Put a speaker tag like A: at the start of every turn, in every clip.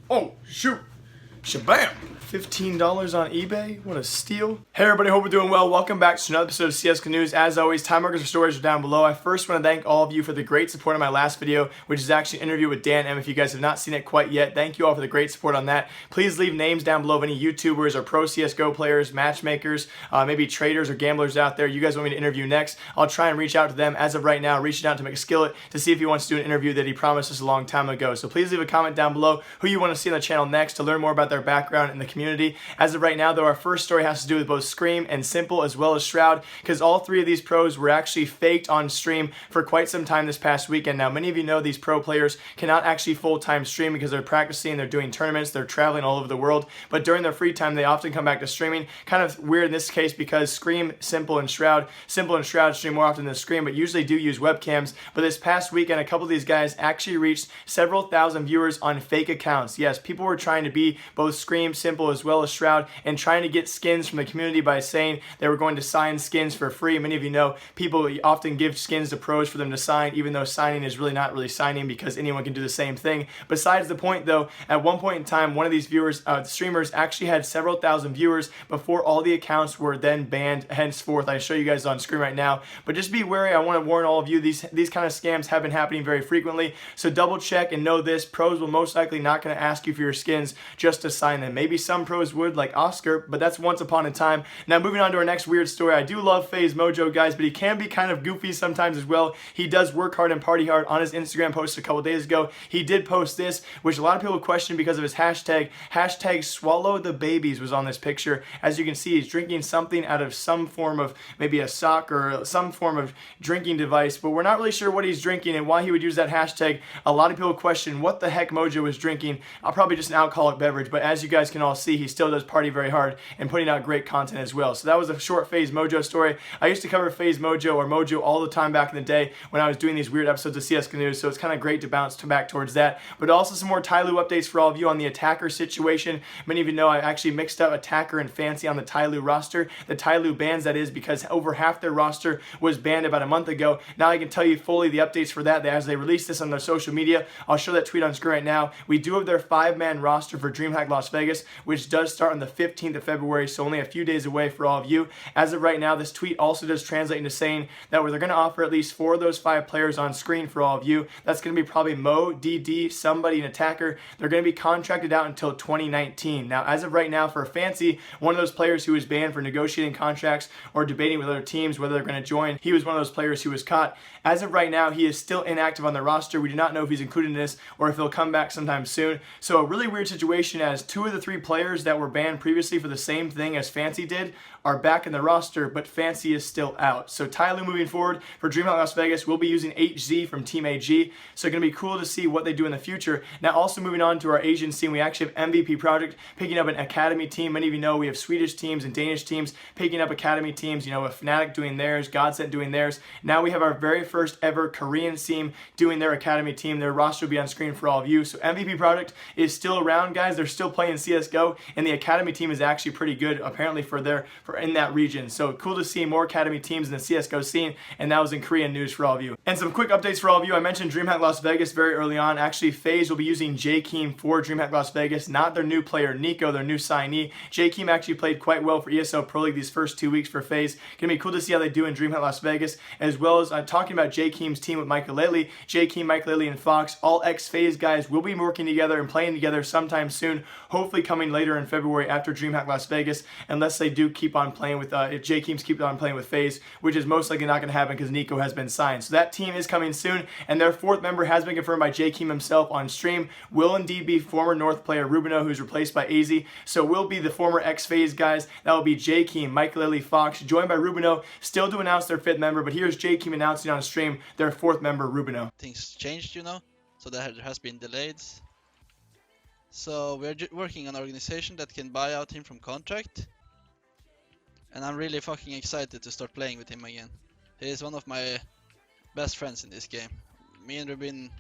A: Oh, shoot. Shabam! $15 on eBay? What a steal. Hey everybody, hope you're doing well. Welcome back to another episode of CS News. As always, time markers or stories are down below. I first want to thank all of you for the great support on my last video, which is actually an interview with Dan M. If you guys have not seen it quite yet, thank you all for the great support on that. Please leave names down below of any YouTubers or pro CSGO players, matchmakers, maybe traders or gamblers out there you guys want me to interview next. I'll try and reach out to them. As of right now, reaching out to McSkillet to see if he wants to do an interview that he promised us a long time ago. So please leave a comment down below who you want to see on the channel next to learn more about their background in the community. As of right now, though, our first story has to do with both Scream and Simple as well as Shroud, because all three of these pros were actually faked on stream for quite some time this past weekend. Now, many of you know these pro players cannot actually full-time stream because they're practicing, they're doing tournaments, they're traveling all over the world, but during their free time, they often come back to streaming. Kind of weird in this case because Scream, Simple, and Shroud stream more often than Scream, but usually do use webcams. But this past weekend, a couple of these guys actually reached several thousand viewers on fake accounts. Yes, people were trying to be both Scream, Simple, as well as Shroud, and trying to get skins from the community by saying they were going to sign skins for free. Many of you know people often give skins to pros for them to sign, even though signing is really not really signing because anyone can do the same thing. Besides the point though, at one point in time, one of these viewers, streamers actually had several thousand viewers before all the accounts were then banned henceforth. I show you guys on screen right now, but just be wary. I want to warn all of you, these kind of scams have been happening very frequently, so double check and know this: pros will most likely not going to ask you for your skins just to sign them. Maybe some pros would, like Oscar, but that's once upon a time. Now moving on to our next weird story. I do love FaZe Mojo, guys, but he can be kind of goofy sometimes as well. He does work hard and party hard. On his Instagram post a couple days ago, he did post this, which a lot of people question because of his hashtag. Hashtag swallow the babies was on this picture. As you can see, he's drinking something out of some form of maybe a sock or some form of drinking device, but we're not really sure what he's drinking and why he would use that hashtag. A lot of people question what the heck Mojo was drinking. Probably just an alcoholic beverage, but as you guys can all see, he still does party very hard and putting out great content as well. So that was a short FaZe Mojo story. I used to cover FaZe Mojo or Mojo all the time back in the day when I was doing these weird episodes of CS News, so it's kind of great to bounce back towards that. But also some more Tyloo updates for all of you on the attacker situation. Many of you know I actually mixed up attacker and fancy on the Tyloo roster. The Tyloo bans, that is, because over half their roster was banned about a month ago. Now I can tell you fully the updates for that as they release this on their social media. I'll show that tweet on screen right now. We do have their 5-man roster for Dreamhack Las Vegas, which does start on the 15th of February, so only a few days away for all of you. As of right now, this tweet also does translate into saying that they're going to offer at least 4 of those 5 players on screen for all of you. That's going to be probably Mo, DD, somebody, an attacker. They're going to be contracted out until 2019. Now, as of right now, for Fancy, one of those players who was banned for negotiating contracts or debating with other teams whether they're going to join, he was one of those players who was caught. As of right now, he is still inactive on the roster. We do not know if he's included in this or if he'll come back sometime soon. So a really weird situation, as 2 of the 3 players that were banned previously for the same thing as Fancy did are back in the roster, but Fancy is still out. So Tyloo moving forward for Dreamhack Las Vegas will be using HZ from Team AG. So going to be cool to see what they do in the future. Now also moving on to our Asian scene, we actually have MVP Project picking up an academy team. Many of you know we have Swedish teams and Danish teams picking up academy teams. You know, with Fnatic doing theirs, Godsent doing theirs. Now we have our very first ever Korean team doing their academy team. Their roster will be on screen for all of you. So MVP Project is still around, guys. They're still playing CSGO, and the academy team is actually pretty good apparently for in that region. So cool to see more academy teams in the CSGO scene, and that was in Korean news for all of you. And some quick updates for all of you. I mentioned Dreamhack Las Vegas very early on. Actually, FaZe will be using Jkaem for Dreamhack Las Vegas, not their new player Nico, their new signee. Jkaem actually played quite well for ESL Pro League these first 2 weeks for FaZe. Gonna be cool to see how they do in Dreamhack Las Vegas, as well as talking about Jkaem's team with McSkillet. Jkaem, McSkillet, and Fox, all Ex-FaZe guys, will be working together and playing together sometime soon, hopefully coming later in February after Dreamhack Las Vegas, unless they do keep on playing with, if Jkaem's keep on playing with FaZe, which is most likely not going to happen because Nico has been signed. So that team is coming soon, and their 4th member has been confirmed by Jkaem himself on stream. Will indeed be former North player Rubinho, who's replaced by AZ. So will be the former Ex-FaZe guys. That will be Jkaem, McSkillet, Fox, joined by Rubinho, still to announce their 5th member, but here's Jkaem announcing on stream their 4th member, Rubinho.
B: Things changed, you know, so there has been delayed. So we're working on an organization that can buy out him from contract, and I'm really fucking excited to start playing with him again. He is one of my best friends in this game. Me and Ruben.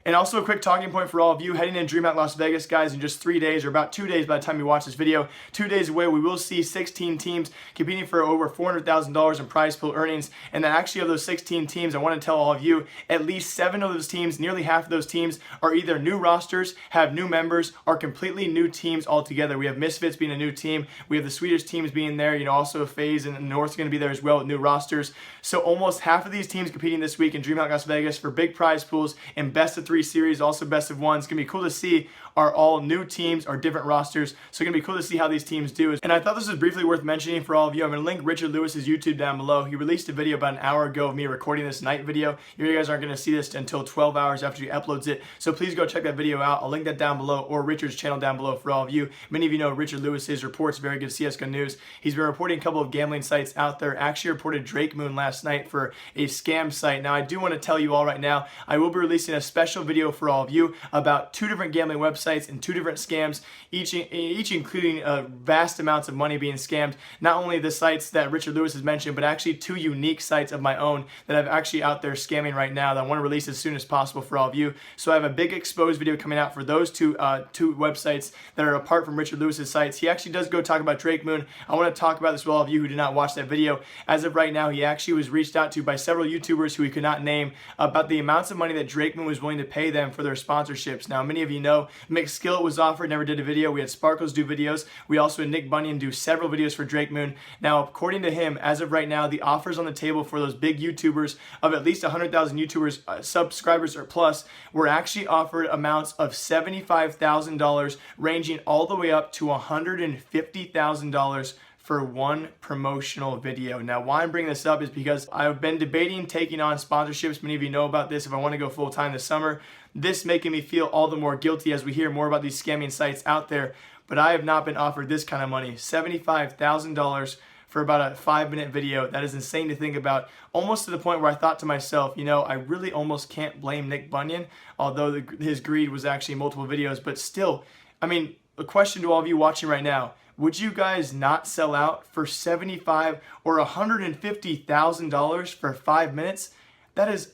A: And also a quick talking point for all of you heading in Dreamhack Las Vegas, guys, in just 3 days, or about 2 days by the time you watch this video. 2 days away, we will see 16 teams competing for over $400,000 in prize pool earnings. And then actually of those 16 teams, I want to tell all of you, at least 7 of those teams, nearly half of those teams, are either new rosters, have new members, or completely new teams altogether. We have Misfits being a new team. We have the Swedish teams being there. You know, also FaZe and North's going to be there as well with new rosters. So almost half of these teams competing this week in Dreamhack Las Vegas for big prize pools and best of 3 series, also best of 1. It's going to be cool to see are all new teams or different rosters. So it's going to be cool to see how these teams do. And I thought this was briefly worth mentioning for all of you. I'm going to link Richard Lewis's YouTube down below. He released a video about an hour ago of me recording this night video. You guys aren't going to see this until 12 hours after he uploads it. So please go check that video out. I'll link that down below, or Richard's channel down below for all of you. Many of you know Richard Lewis. His reports very good CSGO news. He's been reporting a couple of gambling sites out there. Actually reported Drakemoon last night for a scam site. Now I do want to tell you all right now, I will be releasing a special video for all of you about 2 different gambling websites and 2 different scams, each including vast amounts of money being scammed. Not only the sites that Richard Lewis has mentioned, but actually 2 unique sites of my own that I've actually out there scamming right now that I want to release as soon as possible for all of you. So I have a big exposed video coming out for those two websites that are apart from Richard Lewis's sites. He actually does go talk about Drakemoon. I want to talk about this with all of you who did not watch that video. As of right now, he actually was reached out to by several YouTubers who he could not name about the amounts of money that Drakemoon was willing to pay them for their sponsorships. Now, many of you know McSkillet was offered, never did a video. We had Sparkles do videos. We also had Nick Bunyan do several videos for Drakemoon. Now, according to him, as of right now, the offers on the table for those big YouTubers of at least 100,000 YouTubers, subscribers or plus, were actually offered amounts of $75,000, ranging all the way up to $150,000 for one promotional video. Now, why I'm bringing this up is because I've been debating taking on sponsorships. Many of you know about this if I want to go full-time this summer. This making me feel all the more guilty as we hear more about these scamming sites out there. But I have not been offered this kind of money, $75,000 for about a 5-minute video. That is insane to think about, almost to the point where I thought to myself, you know, I really almost can't blame Nick Bunyan, although his greed was actually multiple videos. But still, I mean, a question to all of you watching right now, would you guys not sell out for $75,000 or $150,000 for 5 minutes? That's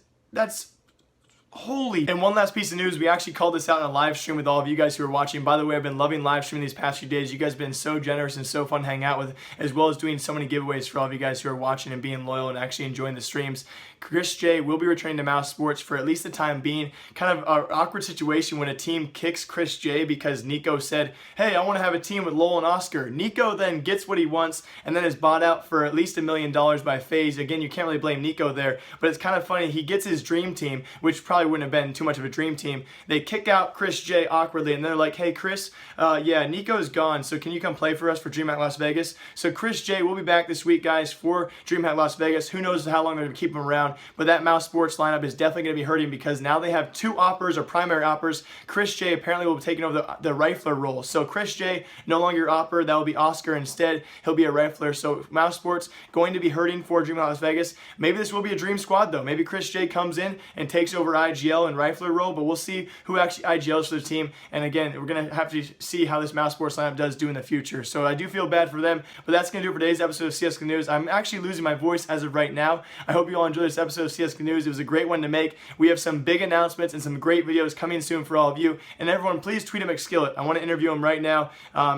A: holy. And one last piece of news, we actually called this out in a live stream with all of you guys who are watching. By the way, I've been loving live streaming these past few days. You guys have been so generous and so fun to hang out with, as well as doing so many giveaways for all of you guys who are watching and being loyal and actually enjoying the streams. ChrisJ will be returning to Mousesports for at least the time being. Kind of an awkward situation when a team kicks ChrisJ because Nico said, hey, I want to have a team with Lowell and Oscar. Nico then gets what he wants and then is bought out for at least $1 million by FaZe. Again, you can't really blame Nico there, but it's kind of funny. He gets his dream team, which probably wouldn't have been too much of a dream team. They kick out ChrisJ awkwardly and they're like, hey, Chris, yeah, Nico's gone, so can you come play for us for Dreamhack Las Vegas? So ChrisJ will be back this week, guys, for Dreamhack Las Vegas. Who knows how long they're going to keep him around. But that Mousesports lineup is definitely going to be hurting because now they have 2 oppers or primary oppers. ChrisJ apparently will be taking over the rifler role. So ChrisJ no longer your opper. That will be Oscar instead. He'll be a rifler. So Mousesports going to be hurting for Dreamhack Las Vegas. Maybe this will be a dream squad though. Maybe ChrisJ comes in and takes over IGL and rifler role, but we'll see who actually IGLs for the team. And again, we're going to have to see how this Mousesports lineup does do in the future. So I do feel bad for them, but that's going to do it for today's episode of CSGO News. I'm actually losing my voice as of right now. I hope you all enjoyed this episode of CSGO News. It was a great one to make. We have some big announcements and some great videos coming soon for all of you. And everyone, please tweet at McSkillet. I want to interview him right now.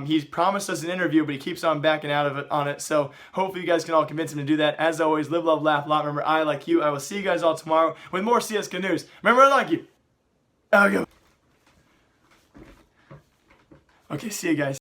A: He's promised us an interview, but he keeps on backing out of it on it. So hopefully you guys can all convince him to do that. As always, live, love, laugh a lot. Remember, I like you. I will see you guys all tomorrow with more CSGO News. Remember, I like you. Okay, see you guys.